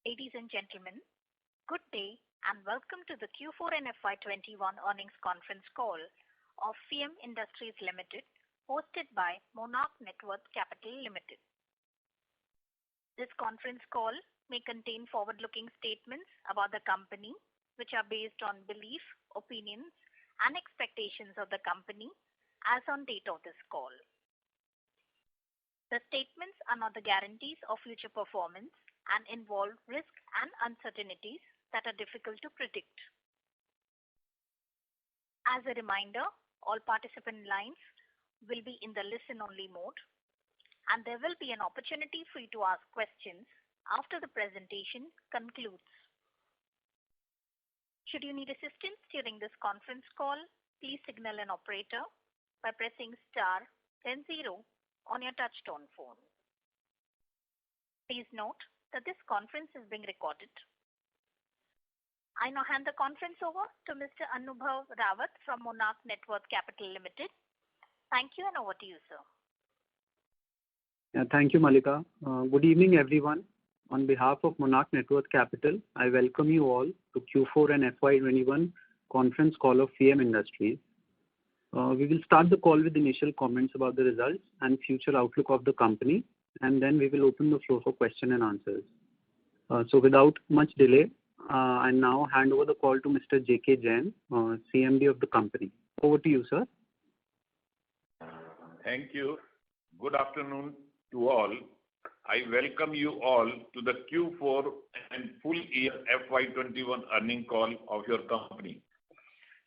Ladies and gentlemen, good day and welcome to the Q4 and FY21 earnings conference call of FIAM Industries Limited, hosted by Monarch Networth Capital Limited. This conference call may contain forward-looking statements about the company, which are based on belief, opinions, and expectations of the company as on date of this call. The statements are not the guarantees of future performance and involve risks and uncertainties that are difficult to predict. As a reminder, all participant lines will be in the listen-only mode, and there will be an opportunity for you to ask questions after the presentation concludes. Should you need assistance during this conference call, please signal an operator by pressing star then 0 on your touchtone phone. Please note that this conference is being recorded. I now hand the conference over to Mr. Anubhav Rawat from Monarch Networth Capital Limited. Thank you, and over to you, sir. Thank you, Malika. Good evening, everyone. On behalf of Monarch Networth Capital, I welcome you all to Q4 and FY21 conference call of FIAM Industries. We will start the call with initial comments about the results and future outlook of the company, and then we will open the floor for question and answers. So without much delay, I now hand over the call to Mr. J.K. Jain, CMD of the company. Over to you, sir. Thank you. Good afternoon to all. I welcome you all to the Q4 and full year FY21 earning call of your company.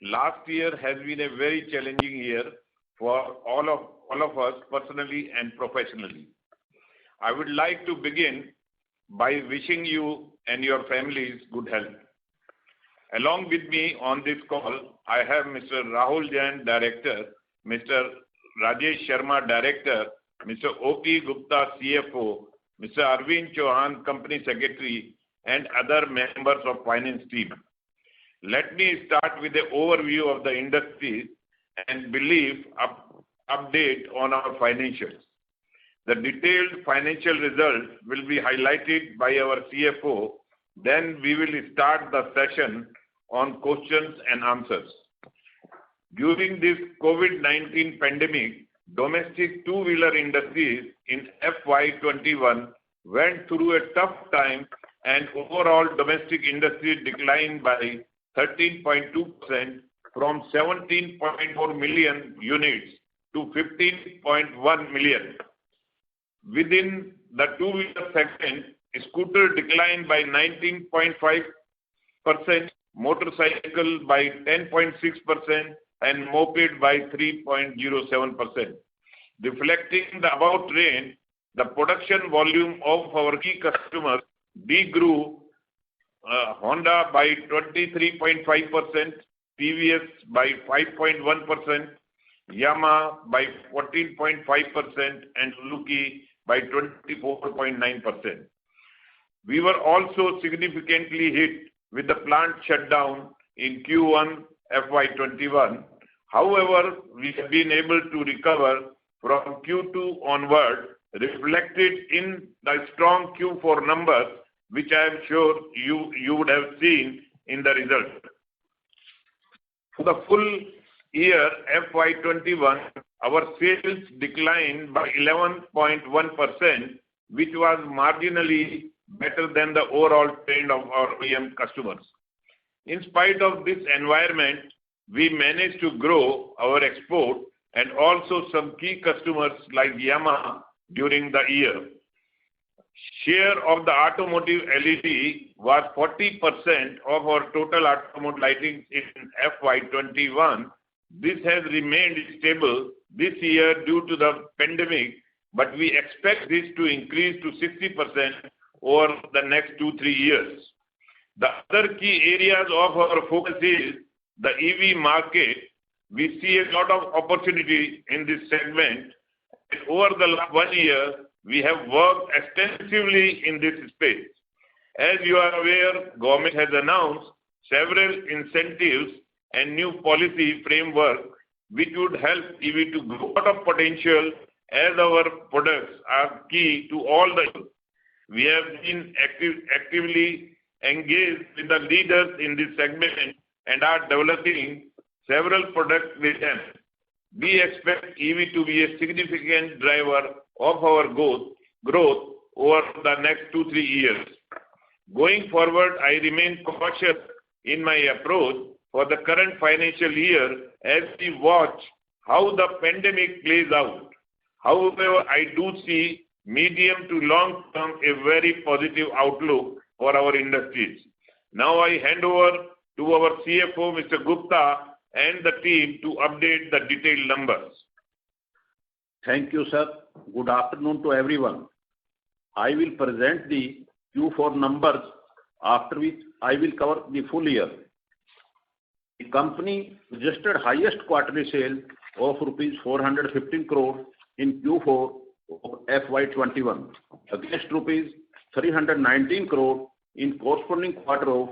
Last year has been a very challenging year for all of us personally and professionally. I would like to begin by wishing you and your families good health. Along with me on this call, I have Mr. Rahul Jain, Director, Mr. Rajesh Sharma, Director, Mr. O.P. Gupta, CFO, Mr. Arvind Chauhan, Company Secretary, and other members of finance team. Let me start with an overview of the industry and brief update on our financials. The detailed financial results will be highlighted by our CFO. Then we will start the session on questions and answers. During this COVID-19 pandemic, domestic two-wheeler industries in FY21 went through a tough time, and overall domestic industry declined by 13.2% from 17.4 million units to 15.1 million. Within the two-wheeler segment, scooter declined by 19.5%, motorcycle by 10.6%, and moped by 3.07%. Reflecting the above trend, the production volume of our key customers degrew. Honda by 23.5%, TVS by 5.1%, Yamaha by 14.5%, and Suzuki by 24.9%. We were also significantly hit with the plant shutdown in Q1 FY21. However, we have been able to recover from Q2 onward, reflected in the strong Q4 numbers, which I am sure you would have seen in the result. For the full year FY21, our sales declined by 11.1%, which was marginally better than the overall trend of our OEM customers. In spite of this environment, we managed to grow our export and also some key customers like Yamaha during the year. Share of the automotive LED was 40% of our total automotive lighting in FY21. This has remained stable this year due to the pandemic, but we expect this to increase to 60% over the next 2-3 years. The other key areas of our focus is the EV market. We see a lot of opportunity in this segment. Over the last 1 year, we have worked extensively in this space. As you are aware, government has announced several incentives and new policy framework which would help EV to grow. A lot of potential as our products are key to all the. We have been actively engaged with the leaders in this segment and are developing several products with them. We expect EV to be a significant driver of our growth over the next 2-3 years. Going forward, I remain cautious in my approach for the current financial year as we watch how the pandemic plays out. However, I do see medium to long term a very positive outlook for our industries. Now I hand over to our CFO, Mr. Gupta, and the team to update the detailed numbers. Thank you, sir. Good afternoon to everyone. I will present the Q4 numbers, after which I will cover the full year. The company registered highest quarterly sales of rupees 415 crore in Q4 of FY21 against rupees 319 crore in corresponding quarter of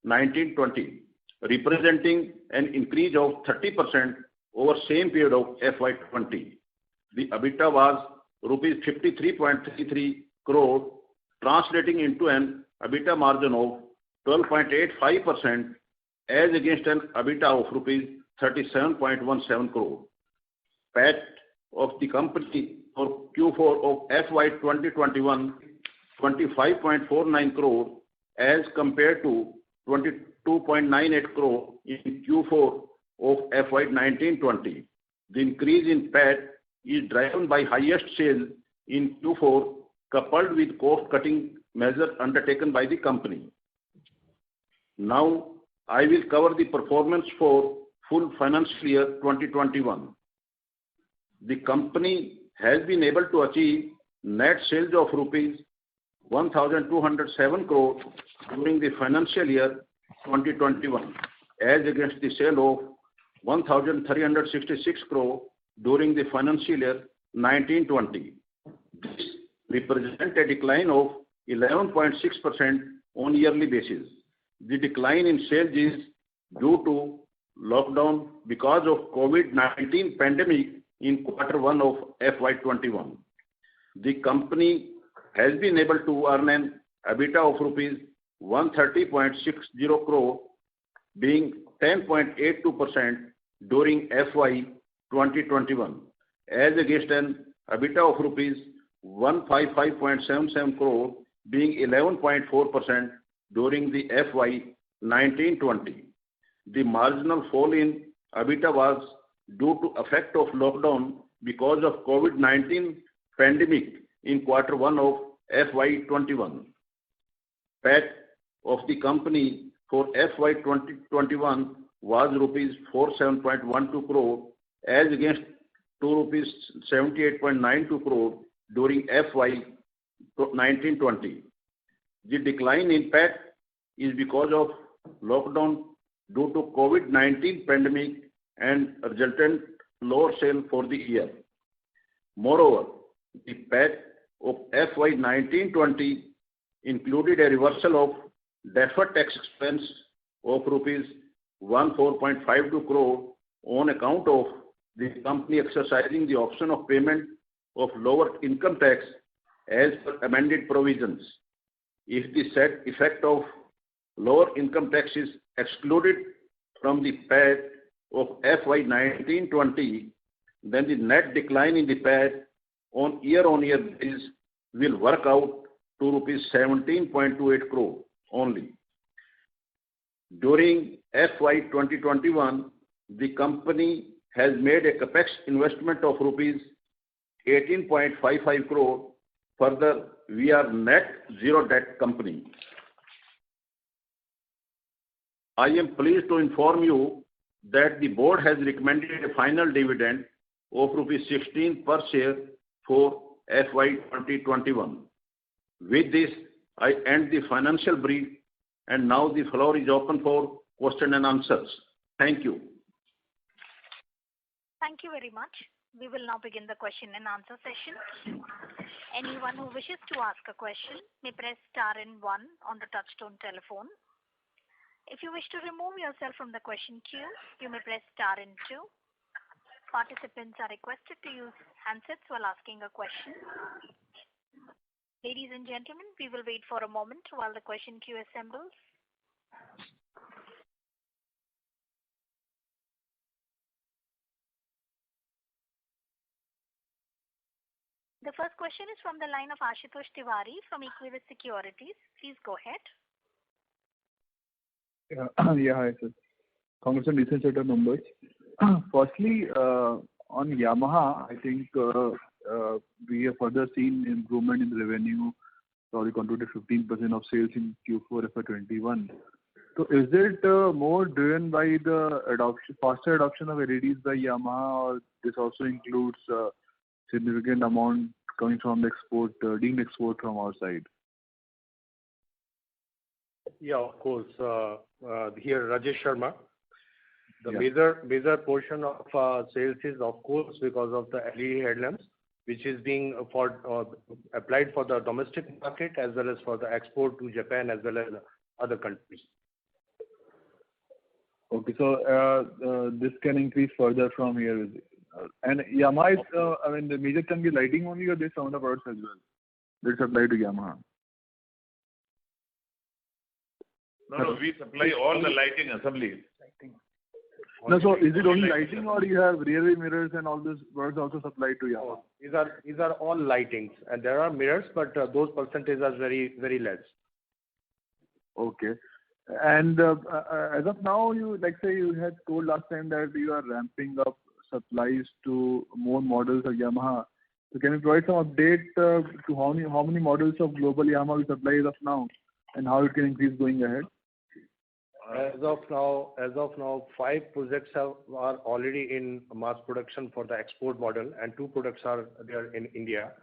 1920, representing an increase of 30% over same period of FY20. The EBITDA was rupees 53.33 crore, translating into an EBITDA margin of 12.85% as against an EBITDA of rupees 37.17 crore. PAT of the company for Q4 of FY 2021 25.49 crore as compared to 22.98 crore in Q4 of FY 1920. The increase in PAT is driven by highest sales in Q4 coupled with cost-cutting measures undertaken by the company. Now, I will cover the performance for full financial year 2021. The company has been able to achieve net sales of rupees 1,207 crore during the financial year 2021 as against the sale of 1,366 crore during the financial year 1920. This represents a decline of 11.6% on yearly basis. The decline in sales is due to lockdown because of COVID-19 pandemic in Q1 of FY21. The company has been able to earn an EBITDA of rupees 130.60 crore, being 10.82% during FY 2021, as against an EBITDA of rupees 155.77 crore, being 11.4% during the FY 1920. The marginal fall in EBITDA was due to effect of lockdown because of COVID-19 pandemic in Q1 of FY 21. PAT of the company for FY 2021 was rupees 47.12 crore as against 78.92 crore during FY 1920. The decline in PAT is because of lockdown due to COVID-19 pandemic and resultant lower sale for the year. Moreover, the PAT of FY 1920 included a reversal of deferred tax expense of rupees 14.52 crore on account of the company exercising the option of payment of lower income tax as per amended provisions. If the said effect of lower income tax is excluded from the PAT of FY 1920, then the net decline in the PAT on year-on-year basis will work out to rupees 17.28 crore only. During FY 2021, the company has made a capex investment of rupees 18.55 crore. Further, we are net zero debt company. I am pleased to inform you that the board has recommended a final dividend of rupees 16 per share for FY 2021. With this, I end the financial brief, and now the floor is open for question and answers. Thank you. Thank you very much. We will now begin the question and answer session. Anyone who wishes to ask a question may press star and 1 on the touchtone telephone. If you wish to remove yourself from the question queue, you may press star and 2. Participants are requested to use handsets while asking a question. Ladies and gentlemen, we will wait for a moment while the question queue assembles. The first question is from the line of Ashutosh Tiwari from Equirus Securities. Please go ahead. Yeah, hi, sir. Congrats on decent set of numbers. Firstly, on Yamaha, I think we have further seen improvement in revenue, probably contributed 15% of sales in Q4 FY21. So is it more driven by the faster adoption of LEDs by Yamaha, or this also includes significant amount coming from the deemed export from our side? Yeah, of course. Here, Rajesh Sharma. The major portion of sales is, of course, because of the LED headlamps, which is being applied for the domestic market as well as for the export to Japan as well as other countries. Okay, so this can increase further from here. And Yamaha is, the major chunk is lighting only, or there's some other products as well that supply to Yamaha? No, we supply all the lighting assemblies. No, so is it only lighting, or you have rear view mirrors and all these products also supplied to Yamaha? These are all lightings, and there are mirrors, but those percentages are very, very less. Okay. And as of now, you had told last time that you are ramping up supplies to more models of Yamaha. So can you provide some update to how many models of global Yamaha we supply as of now, and how it can increase going ahead? As of now, 5 projects are already in mass production for the export model, and 2 products are there in India.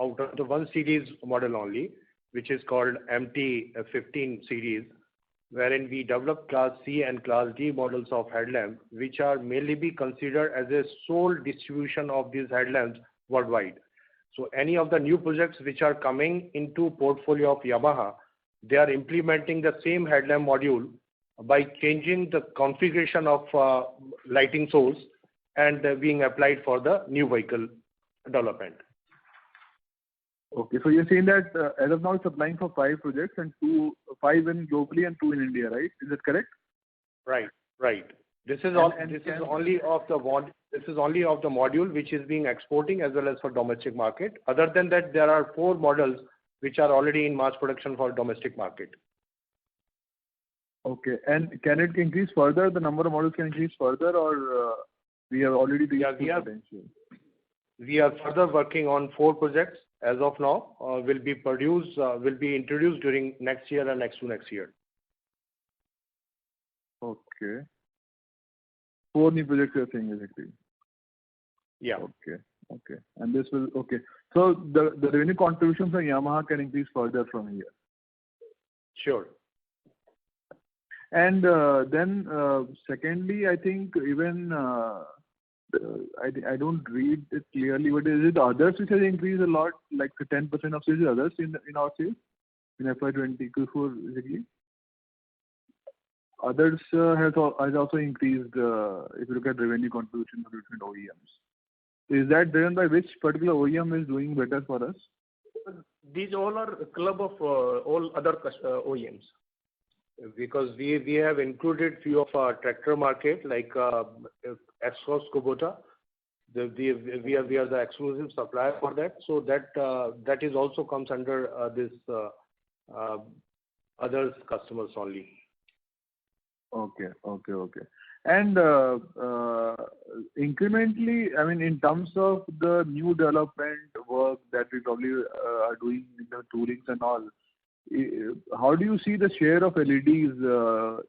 Out of the 1 series model only, which is called MT15 series, wherein we develop Class C and Class D models of headlamp, which are mainly be considered as a sole distribution of these headlamps worldwide. So any of the new projects which are coming into portfolio of Yamaha, they are implementing the same headlamp module by changing the configuration of lighting source and being applied for the new vehicle development. Okay, so you're saying that as of now it's supplying for 5 projects and 5 in globally and 2 in India, right? Is that correct? Right. This is only of the module which is being exporting as well as for domestic market. Other than that, there are 4 models which are already in mass production for domestic market. Okay, and can it increase further? The number of models can increase further, or we have already reached potential? We are further working on 4 projects as of now. Will be introduced during next year and next to next year. Okay. 4 new projects you're saying basically? Yeah. Okay. And this will, so the revenue contribution from Yamaha can increase further from here? Sure. And then secondly, I think even I don't read it clearly, but is it others which has increased a lot, like the 10% of sales others in our sales in FY20 Q4 basically? Others has also increased if you look at revenue contribution for different OEMs. Is that driven by which particular OEM is doing better for us? These all are a club of all other OEMs. Because we have included few of our tractor market like Escorts Kubota. We are the exclusive supplier for that. So that is also comes under this others customers only. Okay. And incrementally, in terms of the new development work that we probably are doing in the toolings and all, how do you see the share of LEDs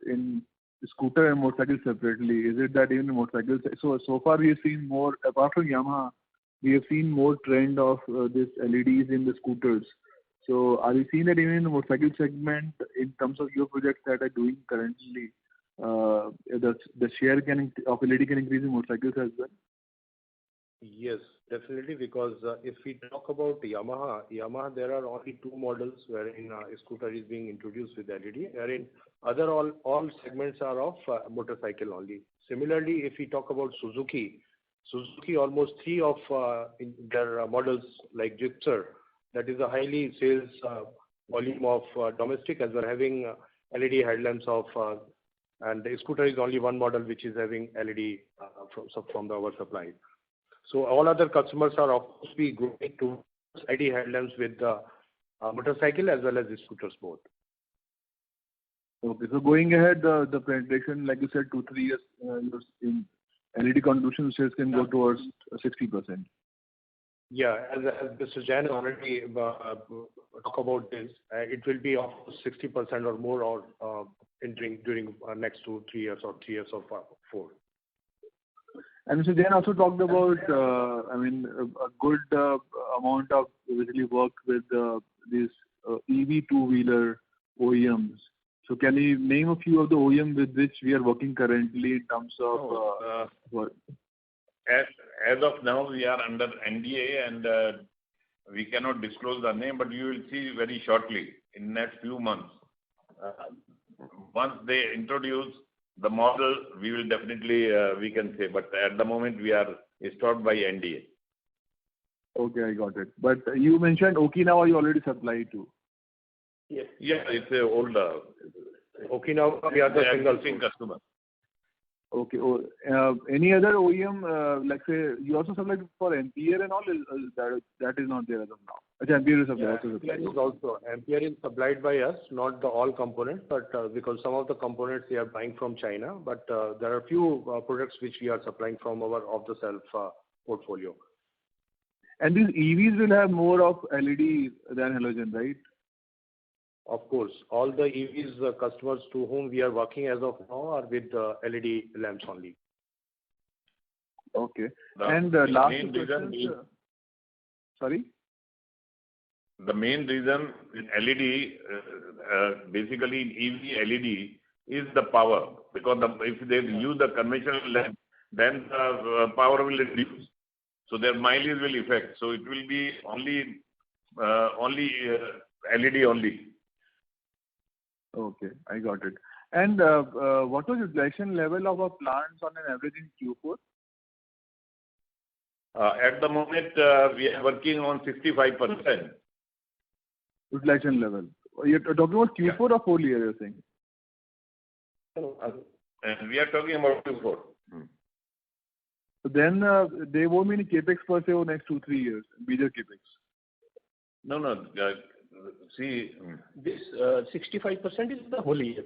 in scooter and motorcycle separately? Is it that even in motorcycles? So far we have seen more, apart from Yamaha, we have seen more trend of this LEDs in the scooters. So are you seeing that even in the motorcycle segment, in terms of your projects that are doing currently, the share of LED can increase in motorcycles as well? Yes, definitely, because if we talk about Yamaha, there are only 2 models wherein a scooter is being introduced with LED, wherein other all segments are of motorcycle only. Similarly, if we talk about Suzuki almost 3 of their models like Gixxer That is a highly sales volume of domestic, as we're having LED headlamps of, and the scooter is only one model which is having LED from our supply. So all other customers are of course be going to LED headlamps with the motorcycle as well as the scooters both. Okay. So going ahead, the penetration, like you said, 2-3 years in LED contribution sales can go towards 60%. Yeah, as Mr. Jain already talk about this, it will be of 60% or more or during next 2-3 years or 3 years or 4. And Mr. Jain also talked about, a good amount of basically work with these EV two-wheeler OEMs. So can you name a few of the OEM with which we are working currently in terms of work? As of now, we are under NDA and we cannot disclose the name, but you will see very shortly in next few months. Once they introduce the model, we will definitely, we can say, but at the moment we are stopped by NDA. Okay, I got it. But you mentioned Okinawa you already supplied to. Yes. Yeah, it's a old. Okinawa, we are the single customer. Okay. Any other OEM, like say, you also supplied for Ampere and all, that is not there as of now? Ampere is supplied. Ampere is supplied by us, not the all components, but because some of the components we are buying from China, but there are a few products which we are supplying from our off-the-shelf portfolio. And these EVs will have more of LED than halogen, right? Of course, all the EVs customers to whom we are working as of now are with LED lamps only. Okay. And last question. Sorry? The main reason in LED, basically in EV LED, is the power. Because if they use the conventional lamp, then the power will reduce. So their mileage will affect. So it will be only LED only. Okay, I got it. And what was the utilization level of our plants on an average in Q4? At the moment, we are working on 65%. Utilization level. You're talking about Q4 or full year, you're saying? And we are talking about Q4. So then there won't be any capex per se over next 2-3 years, major capex. No. See, this 65% is the whole year.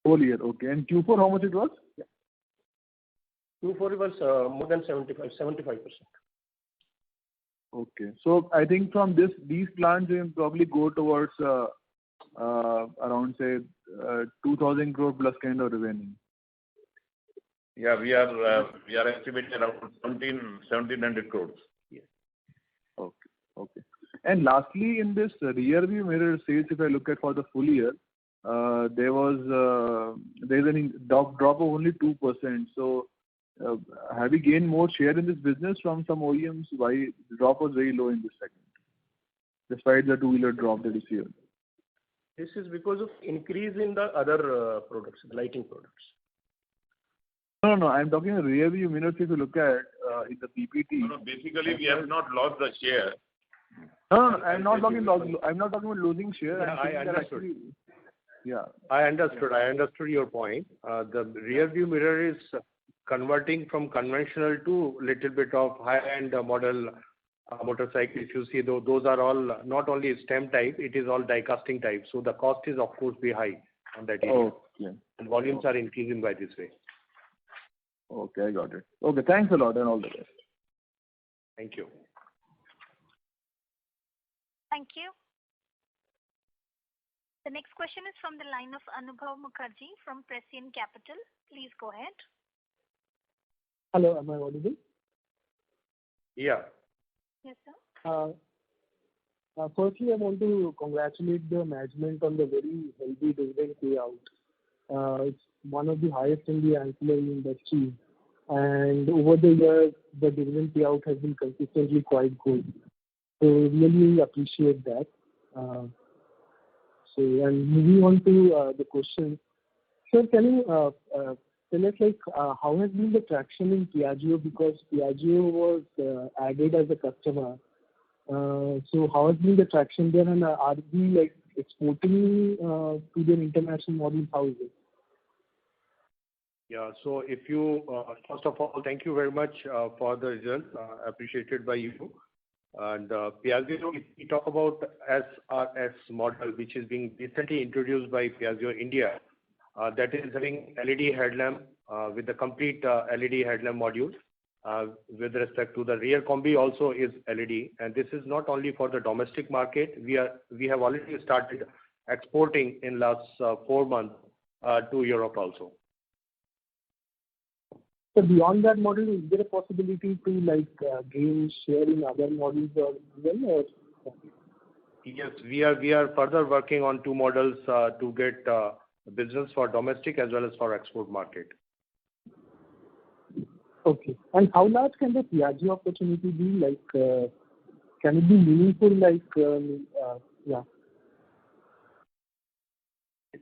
Whole year, okay. And Q4, how much it was? Yeah. Q4 was more than 75%. Okay. So I think from these plants, we will probably go towards around, say, 2,000 crore plus kind of revenue. Yeah, we are estimating around 1,700 crores. Yeah. Okay. And lastly, in this rear view mirror sales, if I look at for the full year, there's a drop of only 2%. So have we gained more share in this business from some OEMs? Why the drop was very low in this segment, despite the two-wheeler drop that is here? This is because of increase in the other products, lighting products. No. I'm talking rear view mirrors. If you look at in the PPT. No. Basically, we have not lost the share. No. I'm not talking about losing share. Yeah, I understood. Yeah. I understood your point. The rear view mirror is converting from conventional to little bit of high-end model motorcycle. If you see, those are all not only stem type, it is all die casting type. So the cost is of course be high on that area. Okay. And volumes are increasing by this way. Okay, I got it. Okay, thanks a lot and all the best. Thank you. Thank you. The next question is from the line of Anubhav Mukherjee from Prescient Capital. Please go ahead. Hello, am I audible? Yeah. Yes, sir. Firstly, I want to congratulate the management on the very healthy dividend payout. It's one of the highest in the ancillary industry, and over the years, the dividend payout has been consistently quite good. So really appreciate that. And moving on to the question, sir, can you tell us how has been the traction in Piaggio, because Piaggio was added as a customer, So how has been the traction there, and are we like exporting to the international models? How is it? Yeah. So if you, first of all, thank you very much for the result, appreciated by you. And Piaggio, if we talk about SRS model, which is being recently introduced by Piaggio India, that is having LED headlamp with the complete LED headlamp module. With respect to the rear combi also is LED, and this is not only for the domestic market. We have already started exporting in last 4 months to Europe also. So beyond that model, is there a possibility to like gain share in other models as well? Or? Yes, we are further working on 2 models to get business for domestic as well as for export market. Okay. And how large can the Piaggio opportunity be? Like, can it be meaningful? Like, yeah.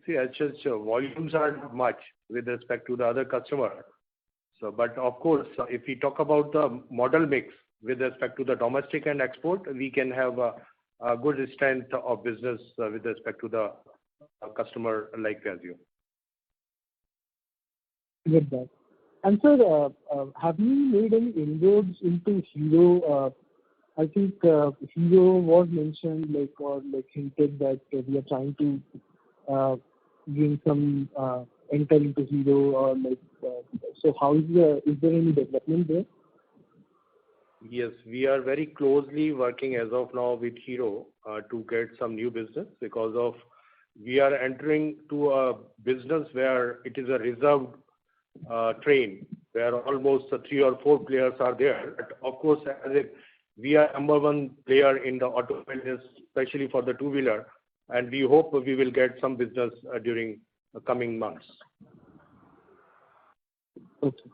See, as such, volumes are not much with respect to the other customer. So, but of course, if we talk about the model mix with respect to the domestic and export, we can have a good strength of business with respect to the customer like Piaggio. Get that. And sir, have you made any inroads into Hero? I think Hero was mentioned, like, or like hinted that we are trying to gain some enter into Hero, or like. So how is there any development there? Yes, we are very closely working as of now with Hero to get some new business, because of we are entering to a business where it is a reserved train, where almost 3 or 4 players are there. But of course, as if we are number 1 player in the automobile, especially for the two-wheeler, and we hope we will get some business during the coming months. Okay.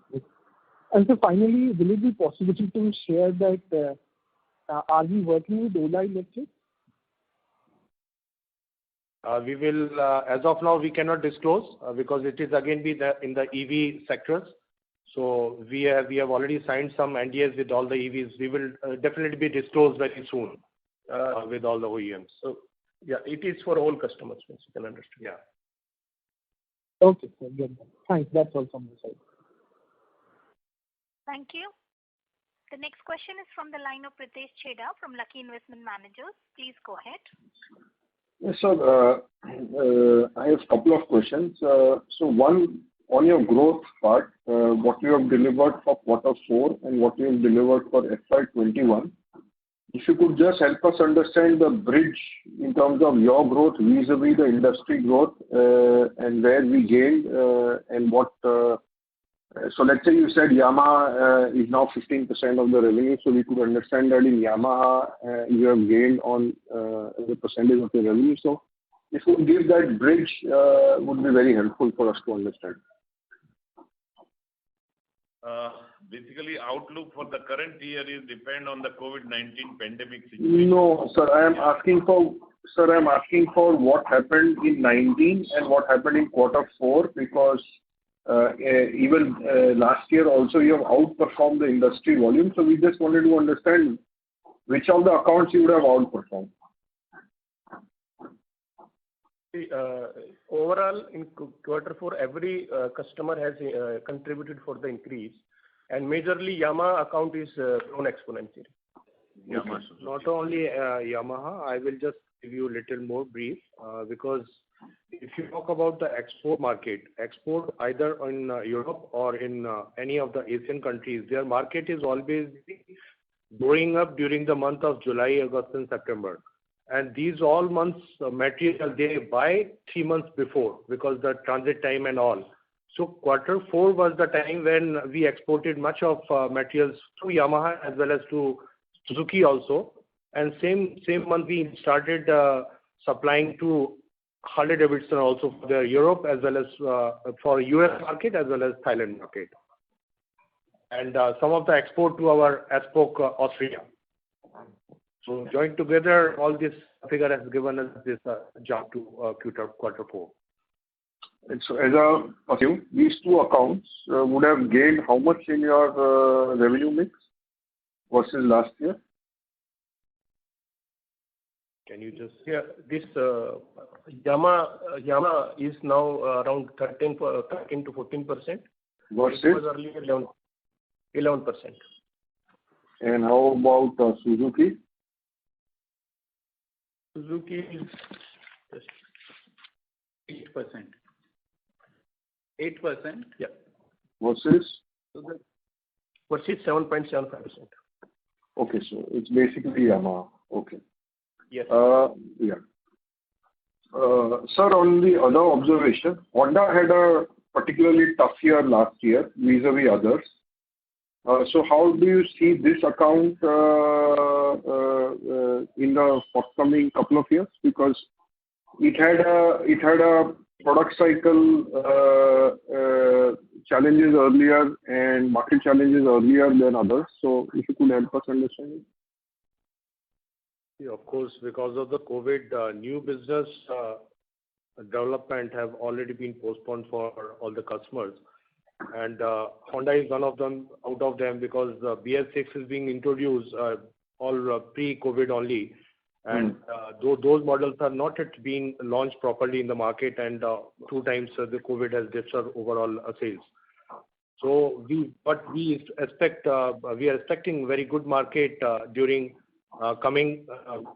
And so finally, will it be possible to share that are we working with Ola Electric? We will, as of now, we cannot disclose because it is again in the EV sectors. So we have already signed some NDAs with all the EVs. We will definitely be disclosed very soon with all the OEMs. So yeah, it is for all customers, you can understand. Yeah. Okay, sir. Get that. Thanks. That's all from my side. Thank you. The next question is from the line of Pritesh Chheda from Lucky Investment Managers. Please go ahead. Yes, sir. I have a couple of questions. So one, on your growth part, what you have delivered for Q4 and what you have delivered for FY21. If you could just help us understand the bridge in terms of your growth vis-a-vis the industry growth, and where we gained, and what. So let's say you said Yamaha is now 15% of the revenue, so we could understand that in Yamaha you have gained on the percentage of the revenue. So if you could give that bridge, would be very helpful for us to understand. Basically, outlook for the current year is depend on the COVID-19 pandemic situation. No, sir. I am asking for what happened in 19 and what happened in Q4, because even last year also you have outperformed the industry volume. So we just wanted to understand which of the accounts you would have outperformed. Overall, in Q4, every customer has contributed for the increase, and majorly Yamaha account is grown exponentially. Yamaha. Not only Yamaha, I will just give you a little more brief because if you talk about the export market, export either in Europe or in any of the Asian countries, their market is always growing up during the month of July, August and September. And these all months material they buy 3 months before because the transit time and all. So Q4 was the time when we exported much of materials to Yamaha as well as to Suzuki also. And same month we started supplying to Harley-Davidson also for their Europe as well as for US market as well as Thailand market. And some of the export to our Espok Austria. So joined together, all this figure has given us this jump to Q4. And so as a assume, these 2 accounts would have gained how much in your revenue mix versus last year? Can you just... Yeah, this Yamaha is now around 13 to 14%. What's It was earlier 11%. And how about Suzuki? Suzuki is just 8%. 8%? Yeah. Versus? Versus 7.75%. Okay, so it's basically Yamaha. Okay. Yes. Yeah. Sir, on the other observation, Honda had a particularly tough year last year vis-a-vis others. So how do you see this account in the forthcoming couple of years? Because it had a product cycle challenges earlier and market challenges earlier than others. So if you could help us understand it. Yeah, of course, because of the COVID, new business development have already been postponed for all the customers. And Honda is one of them, out of them, because the BS6 is being introduced all pre-COVID only. And those models are not yet being launched properly in the market, and 2 times the COVID has dipped our overall sales. So we are expecting very good market during coming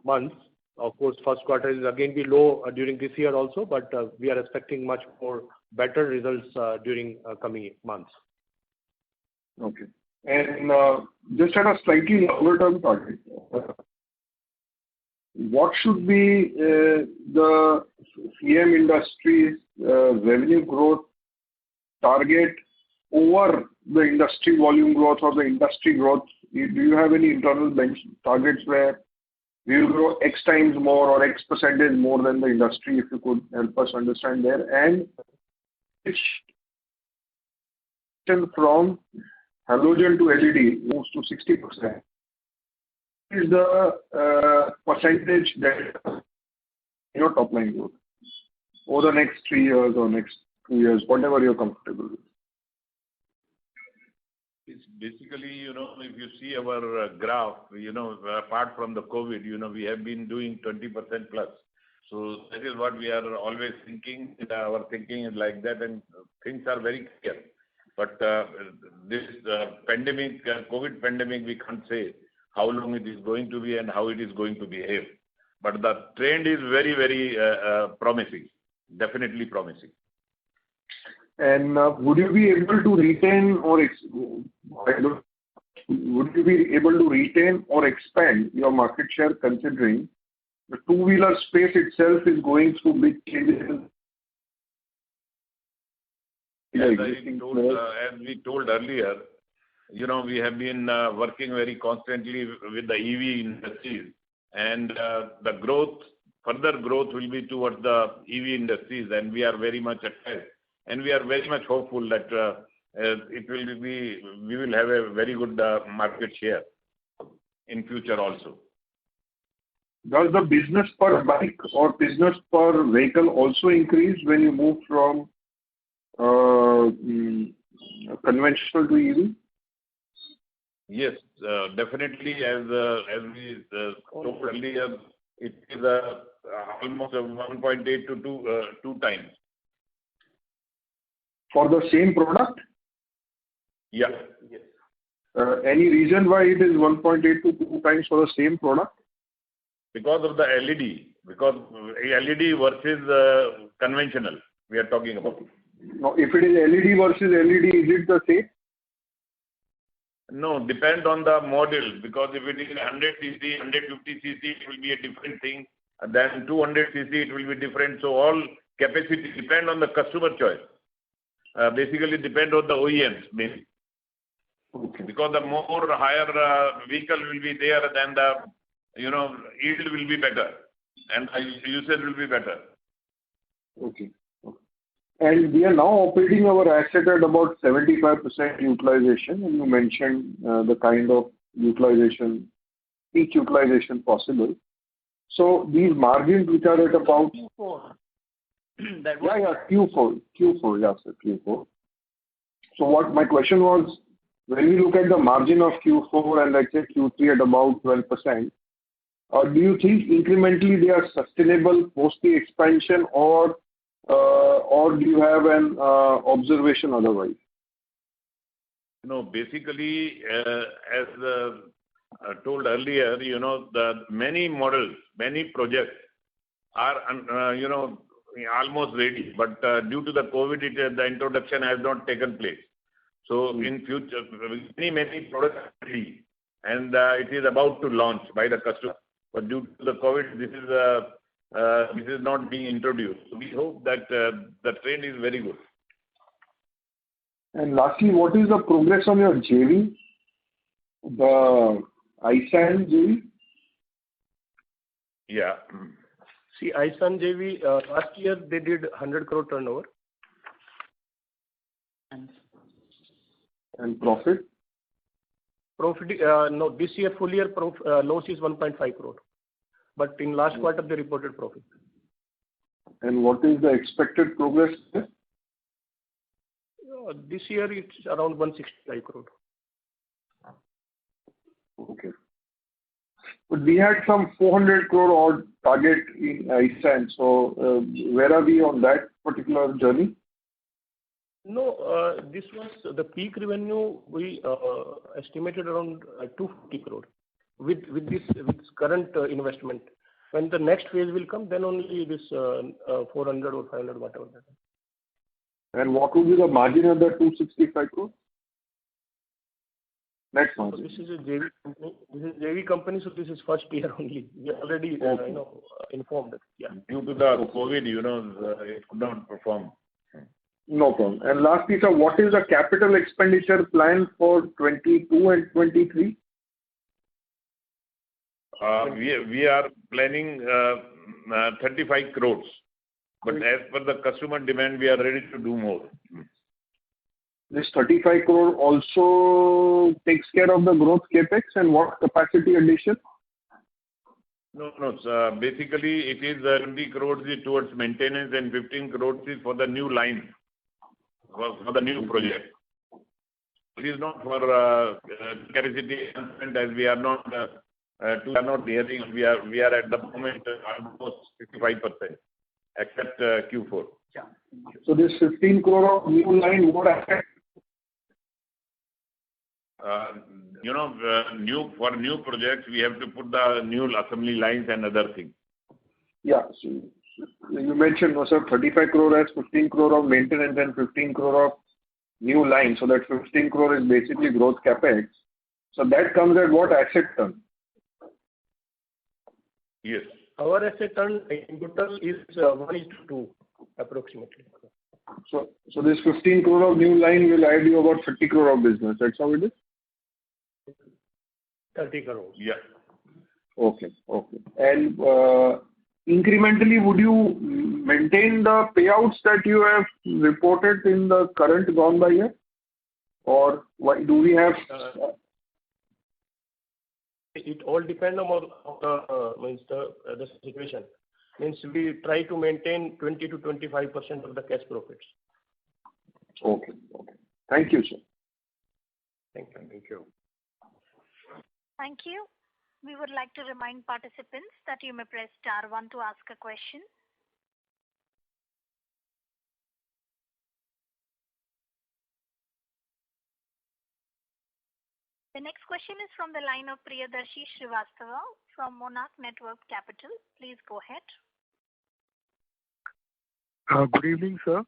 months. Of course, first quarter is again be low during this year also, but we are expecting much more better results during coming months. Okay. And just at a slightly longer term target, what should be the CM Industries revenue growth target over the industry volume growth or the industry growth? Do you have any internal bench targets where we will grow X times more or X percentage more than the industry, if you could help us understand there? And which from halogen to LED moves to 60%. Is the percentage that your top line growth over the next 3 years or next 2 years, whatever you're comfortable with? It's basically, if you see our graph, apart from the COVID, we have been doing 20% plus. So that is what we are always thinking. Our thinking is like that, and things are very clear. But this pandemic, COVID pandemic, we can't say how long it is going to be and how it is going to behave. But the trend is very, very promising, definitely promising. And would you be able to retain or expand your market share, considering the two-wheeler space itself is going through big changes? As we told earlier, we have been working very constantly with the EV industries, and the further growth will be towards the EV industries, and we are very much attached. And we are very much hopeful that we will have a very good market share in future also. Does the business per bike or business per vehicle also increase when you move from conventional to EV? Yes, definitely. As we told earlier, it is almost 1.8 to 2 times. For the same product? Yeah. Yes. Any reason why it is 1.8 to 2 times for the same product? Because of the LED. Because LED versus conventional, we are talking about. No, if it is LED versus LED, is it the same? No, depend on the model. Because if it is 100 cc, 150 cc, it will be a different thing. And then 200 cc, it will be different. So all capacity depend on the customer choice. Basically depend on the OEMs, maybe. Okay. Because the more higher vehicle will be there, then the yield will be better and usage will be better. Okay. And we are now operating our asset at about 75% utilization, and you mentioned the kind of utilization, peak utilization possible. So these margins which are at about Q4. Q4, yes, sir, Q4. So what my question was, when we look at the margin of Q4 and let's say Q3 at about 12%, Do you think incrementally they are sustainable post the expansion, or do you have an observation otherwise? No, basically, as told earlier, the many models, many projects are, almost ready. But due to the COVID, the introduction has not taken place. So in future, many products are ready, and it is about to launch by the customer. But due to the COVID, this is not being introduced. So we hope that the trend is very good. And lastly, what is the progress on your JV, the ISAN JV? Yeah. See, ISAN JV, last year they did 100 crore turnover. And profit? Profit, no, this year full year loss is 1.5 crore. But in last quarter they reported profit. And what is the expected progress there? This year it's around 165 crore. Okay. But we had some 400 crore odd target in ISAN. So where are we on that particular journey? No, this was the peak revenue we estimated around 250 crore with this current investment. When the next phase will come, then only this 400 or 500, whatever that is. And what will be the margin of the 265 crore? Next margin. So this is a JV company. This is JV company, so this is first year only. We are already informed. Yeah. Due to the COVID, it could not perform. No problem. And lastly, sir, what is the capital expenditure plan for 22 and 23? We are planning 35 crores. But as per the customer demand, we are ready to do more. This 35 crore also takes care of the growth capex, and what capacity addition? No. Basically, it is 20 crores is towards maintenance and 15 crores is for the new line, for the new project. It is not for capacity enhancement, as we are not hearing. We are at the moment almost 55%, except Q4. Yeah. So this 15 crore of new line, what affect? For new projects, we have to put the new assembly lines and other things. Yeah. So you mentioned, sir, 35 crore as 15 crore of maintenance and 15 crore of new line. So that 15 crore is basically growth capex. So that comes at what asset turn? Yes. Our asset turn in total is 1:2 approximately. So this 15 crore of new line will add you about 30 crore of business. That's how it is? 30 crore. Yeah. Okay. And incrementally, would you maintain the payouts that you have reported in the current gone by year? Or why do we have... It all depends on the situation. Means we try to maintain 20 to 25% of the cash profits. Okay. Thank you, sir. Thank you. Thank you. We would like to remind participants that you may press star 1 to ask a question. The next question is from the line of Priyadarshi Srivastava from Monarch Networth Capital. Please go ahead. Good evening, sir.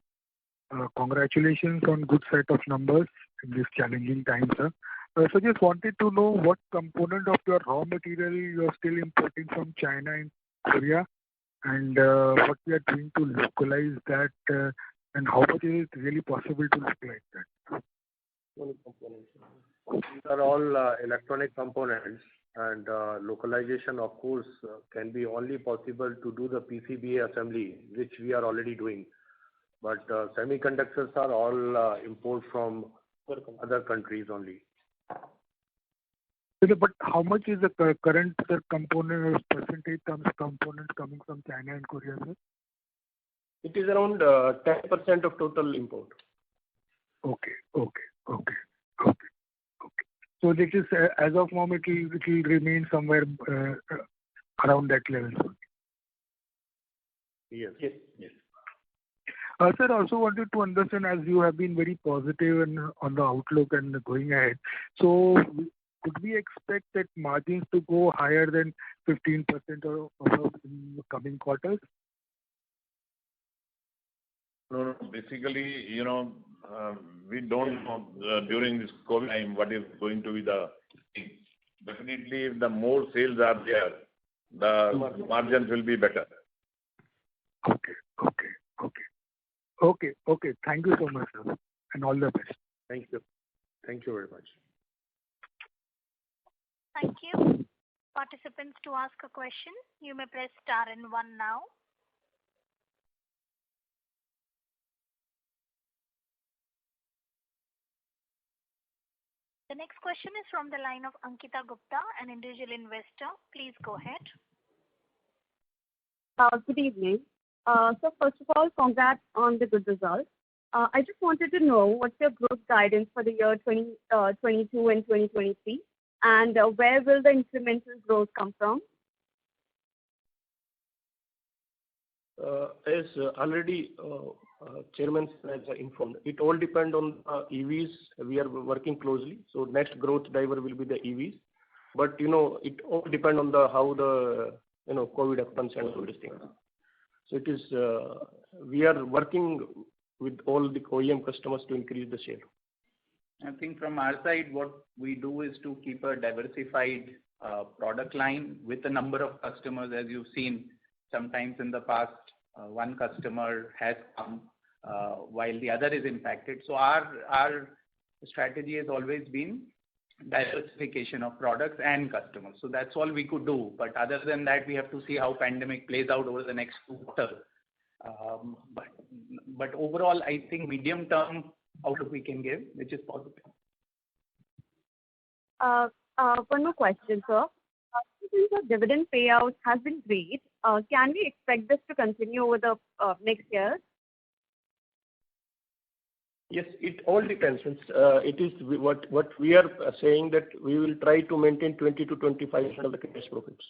Congratulations on good set of numbers in this challenging time, sir. So just wanted to know what component of your raw material you are still importing from China and Korea, and what we are doing to localize that, and how much is it really possible to localize that? These are all electronic components, and localization, of course, can be only possible to do the PCBA assembly, which we are already doing. But semiconductors are all import from other countries only. But how much is the current component percentage terms components coming from China and Korea, sir? It is around 10% of total import. Okay. So this is as of now it will remain somewhere around that level? Yes. Sir, also wanted to understand, as you have been very positive on the outlook and going ahead, so could we expect that margins to go higher than 15% or above in the coming quarters? No. Basically, we don't know during this COVID time what is going to be the thing. Definitely, if the more sales are there, the margins will be better. Okay. Thank you so much, sir, and all the best. Thank you. Thank you very much. Thank you. Participants, to ask a question, you may press star and 1 now. The next question is from the line of Ankita Gupta, an individual investor. Please go ahead. Good evening. So first of all, congrats on the good results. I just wanted to know what's your growth guidance for the year 2022 and 2023, and where will the incremental growth come from? As already Chairman has informed, it all depends on EVs. We are working closely. So next growth driver will be the EVs. But it all depends on how the COVID happens and all these things. So it is we are working with all the OEM customers to increase the share. I think from our side, what we do is to keep a diversified product line with a number of customers. As you've seen, sometimes in the past, one customer has come while the other is impacted. So our strategy has always been diversification of products and customers. So that's all we could do. But other than that, we have to see how pandemic plays out over the next quarter. But overall, I think medium term outlook we can give, which is positive. One more question, sir. Since the dividend payout has been great, can we expect this to continue over the next year? Yes, it all depends. It is what we are saying, that we will try to maintain 20 to 25% of the cash profits.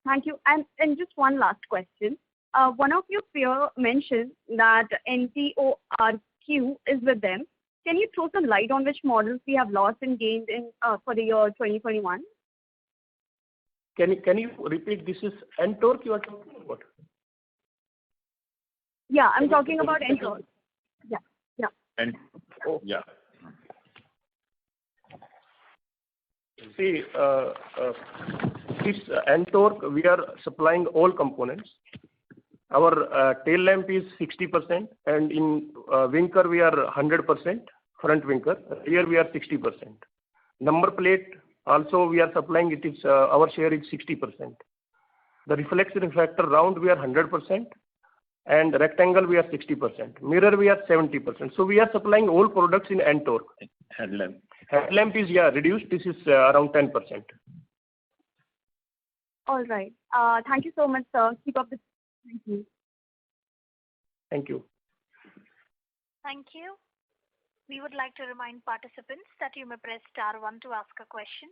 Thank you. And just one last question. One of your peers mentioned that NTORQ is with them. Can you throw some light on which models we have lost and gained in for the year 2021? Can you repeat? This is NTORQ you are talking about? Yeah, I'm talking about NTORQ. Yeah. Yeah. See, this NTORQ, we are supplying all components. Our tail lamp is 60%, and in winker we are 100%, front winker. Rear we are 60%. Number plate also we are supplying, it is our share is 60%. The reflection refractor round we are 100%, and rectangle we are 60%. Mirror we are 70%. So we are supplying all products in NTORQ. Headlamp. Headlamp is reduced. This is around 10%. All right. Thank you so much, sir. Keep up the. Thank you. Thank you. Thank you. We would like to remind participants that you may press star 1 to ask a question.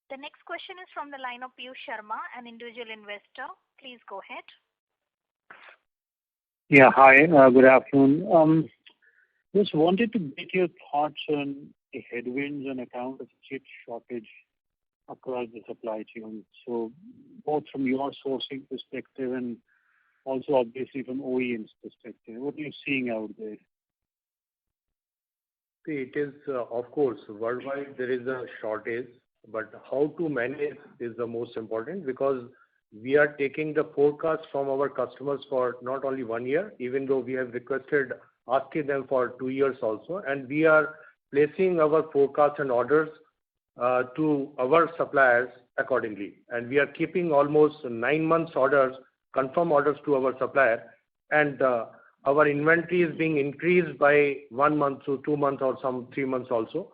The next question is from the line of Piyush Sharma, an individual investor. Please go ahead. Yeah, hi. Good afternoon. Just wanted to get your thoughts on the headwinds on account of chip shortage across the supply chain. So both from your sourcing perspective and also obviously from OEM's perspective, what are you seeing out there? See, it is, of course, worldwide there is a shortage, but how to manage is the most important, because we are taking the forecast from our customers for not only 1 year, even though we have asking them for 2 years also, and we are placing our forecast and orders to our suppliers accordingly. And we are keeping almost 9 months orders, confirm orders to our supplier, and our inventory is being increased by 1 month to 2 months or some 3 months also.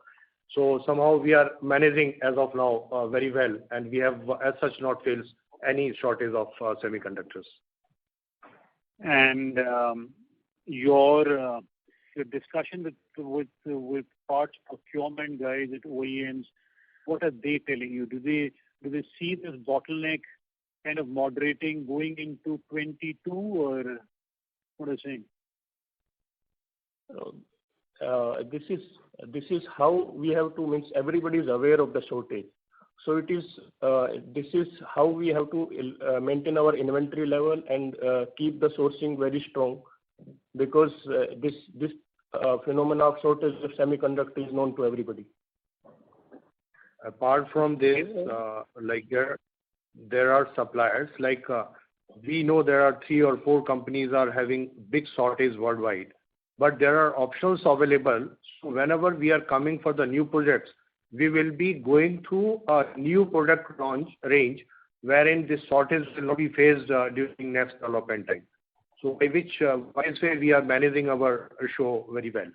So somehow we are managing as of now very well, and we have as such not faced any shortage of semiconductors. And your discussion with parts procurement guys at OEMs, what are they telling you? Do they see this bottleneck kind of moderating going into 22, or what are you saying? This is how we have to means everybody is aware of the shortage. So it is this is how we have to maintain our inventory level and keep the sourcing very strong, because this phenomena of shortage of semiconductor is known to everybody. Apart from this, like there are suppliers, like we know there are 3 or 4 companies are having big shortage worldwide, but there are options available. So whenever we are coming for the new projects, we will be going through a new product launch range wherein this shortage will not be faced during next development time. So by which way we are managing our show very well.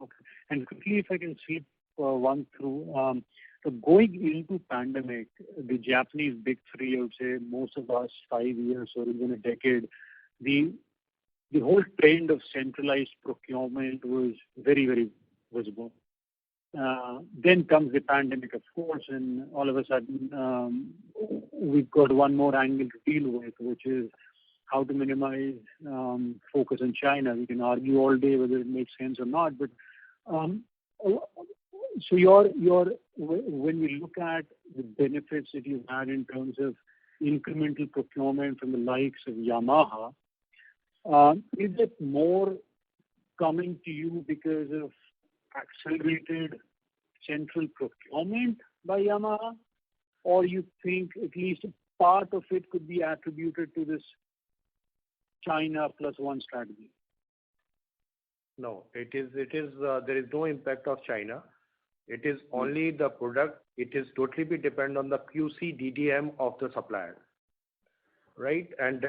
Okay. And quickly, if I can sweep one through, so going into pandemic, the Japanese big 3, I would say, most of us 5 years or even a decade, the whole trend of centralized procurement was very, very visible. Then comes the pandemic, of course, and all of a sudden we've got one more angle to deal with, which is how to minimize focus on China. We can argue all day whether it makes sense or not, but so when we look at the benefits that you've had in terms of incremental procurement from the likes of Yamaha, is it more coming to you because of accelerated central procurement by Yamaha, or you think at least a part of it could be attributed to this China plus one strategy? No, it is there is no impact of China. It is only the product. It is totally be depend on the QC DDM of the supplier, right? And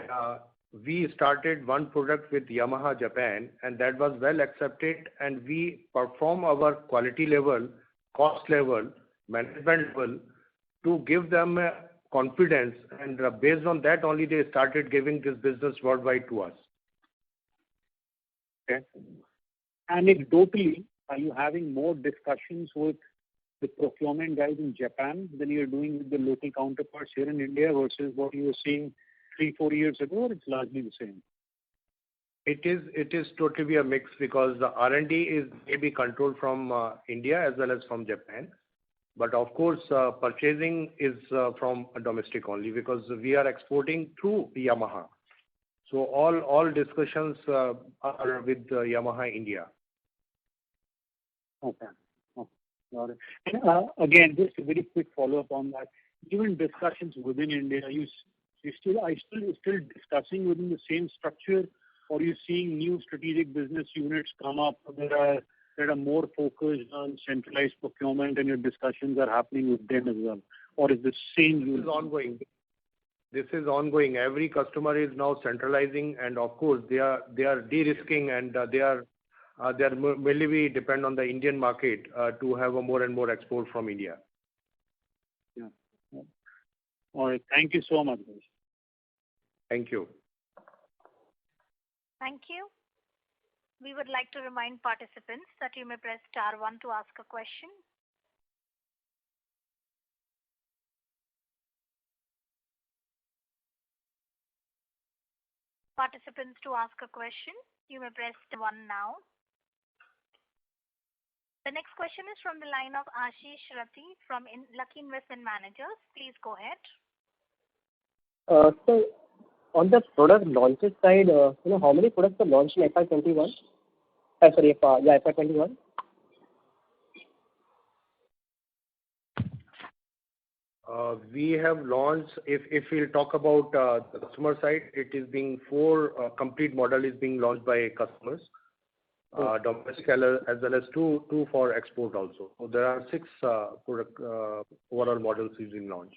we started one product with Yamaha Japan, and that was well accepted, and we perform our quality level, cost level, management level to give them confidence, and based on that only they started giving this business worldwide to us. Okay. Anecdotally, are you having more discussions with the procurement guys in Japan than you're doing with the local counterparts here in India versus what you were seeing 3-4 years ago, or it's largely the same? It is totally a mix, because the R&D is maybe controlled from India as well as from Japan. But of course, purchasing is from domestic only, because we are exporting through Yamaha. So all discussions are with Yamaha India. Okay. Got it. And again, just a very quick follow-up on that. Given discussions within India, are you still discussing within the same structure, or are you seeing new strategic business units come up that are more focused on centralized procurement, and your discussions are happening with them as well? Or is the same? This is ongoing. This is ongoing. Every customer is now centralizing, and of course they are de-risking, and they are mainly we depend on the Indian market to have a more and more export from India. Yeah. All right. Thank you so much, guys. Thank you. Thank you. We would like to remind participants that you may press star 1 to ask a question. Participants, to ask a question, you may press star 1 now. The next question is from the line of Ashish Rathi from Lucky Investment Managers. Please go ahead. So, on the product launches side, how many products are launched in FY21? FY21. We have launched, if we'll talk about the customer side, it is being 4 complete model is being launched by customers, domestic as well as 2 for export also. So there are 6 product overall models is being launched.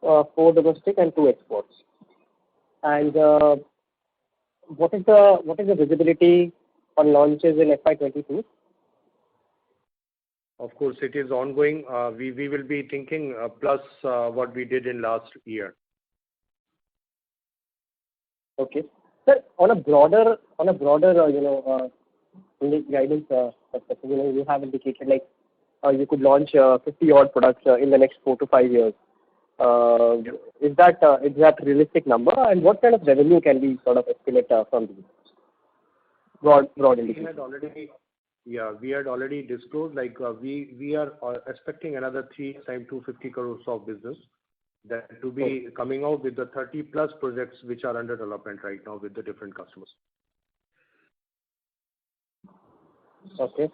4 domestic and 2 exports. And what is the visibility on launches in FY22? Of course, it is ongoing. We will be thinking plus what we did in last year. Okay, sir. On a broader guidance, perspective? You have indicated like you could launch 50 odd products in the next 4 to 5 years. Is that realistic number? And what kind of revenue can we sort of estimate from these? Broad indication. We had already disclosed, like, we are expecting another 3 times 250 crores of business that to be coming out with the 30+ projects which are under development right now with the different customers. Okay.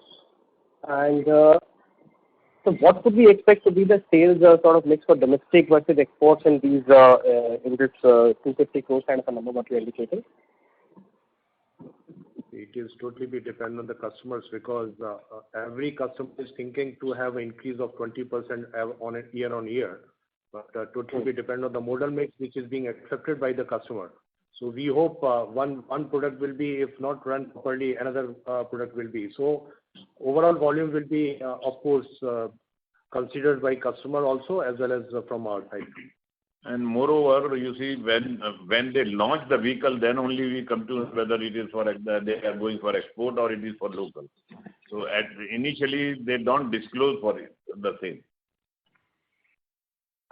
And so what could we expect to be the sales sort of mix for domestic versus exports in these in this 250 crores kind of a number what you indicated? It is totally be dependent on the customers because every customer is thinking to have an increase of 20% on a year-on-year. But totally be dependent on the model mix which is being accepted by the customer. So we hope one product will be, if not run properly, another product will be. So overall volume will be, of course, considered by customer also as well as from our side. And moreover, you see, when they launch the vehicle, then only we come to whether it is for they are going for export or it is for local. So initially they don't disclose for it, the same.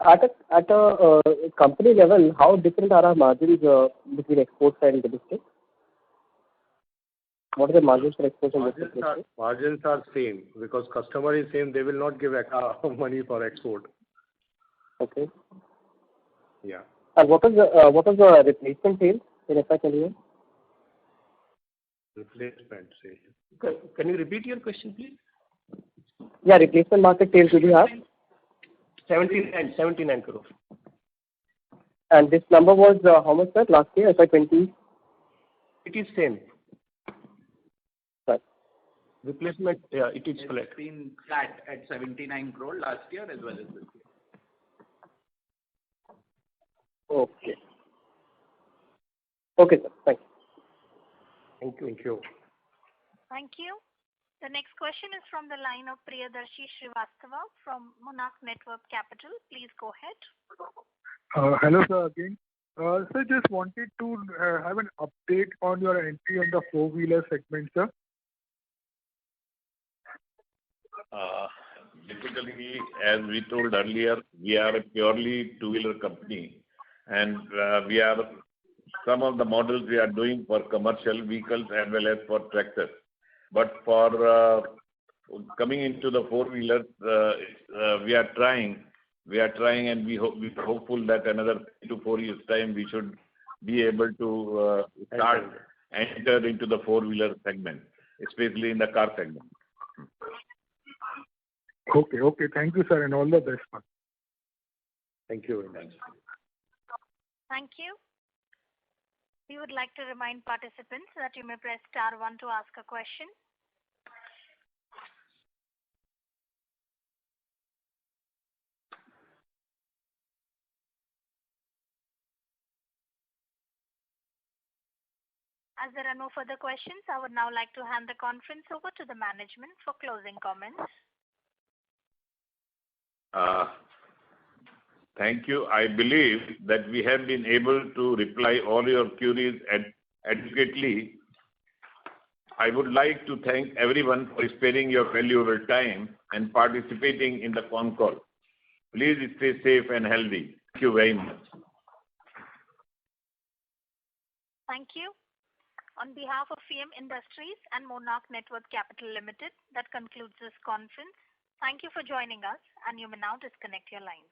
At a company level, how different are our margins between export and domestic? What are the margins for export and domestic? Margins are same because customer is same. They will not give money for export. Okay. Yeah. And what was the replacement sales in FY21? Replacement sales. Can you repeat your question, please? Yeah, replacement market sales do you have? 79 crores. And this number was how much, sir, last year, FY20? It is same. Right. Replacement, yeah, it is flat. It's been flat at 79 crore last year as well as this year. Okay. Okay, sir. Thank you. Thank you. Thank you. The next question is from the line of Priyadarshi Srivastava from Monarch Networth Capital. Please go ahead. Hello, sir, again. Sir, just wanted to have an update on your entry on the four-wheeler segment, sir. Basically, as we told earlier, we are a purely two-wheeler company, and some of the models we are doing for commercial vehicles as well as for tractors. But for coming into the four-wheelers, we are trying, and we're hopeful that another 3 to 4 years' time we should be able to enter into the four-wheeler segment, especially in the car segment. Okay. Thank you, sir, and all the best, sir. Thank you very much. Thank you. We would like to remind participants that you may press star 1 to ask a question. As there are no further questions, I would now like to hand the conference over to the management for closing comments. Thank you. I believe that we have been able to reply all your queries adequately. I would like to thank everyone for sparing your valuable time and participating in the phone call. Please stay safe and healthy. Thank you very much. Thank you. On behalf of FIAM Industries and Monarch Networth Capital Limited, that concludes this conference. Thank you for joining us, and you may now disconnect your lines.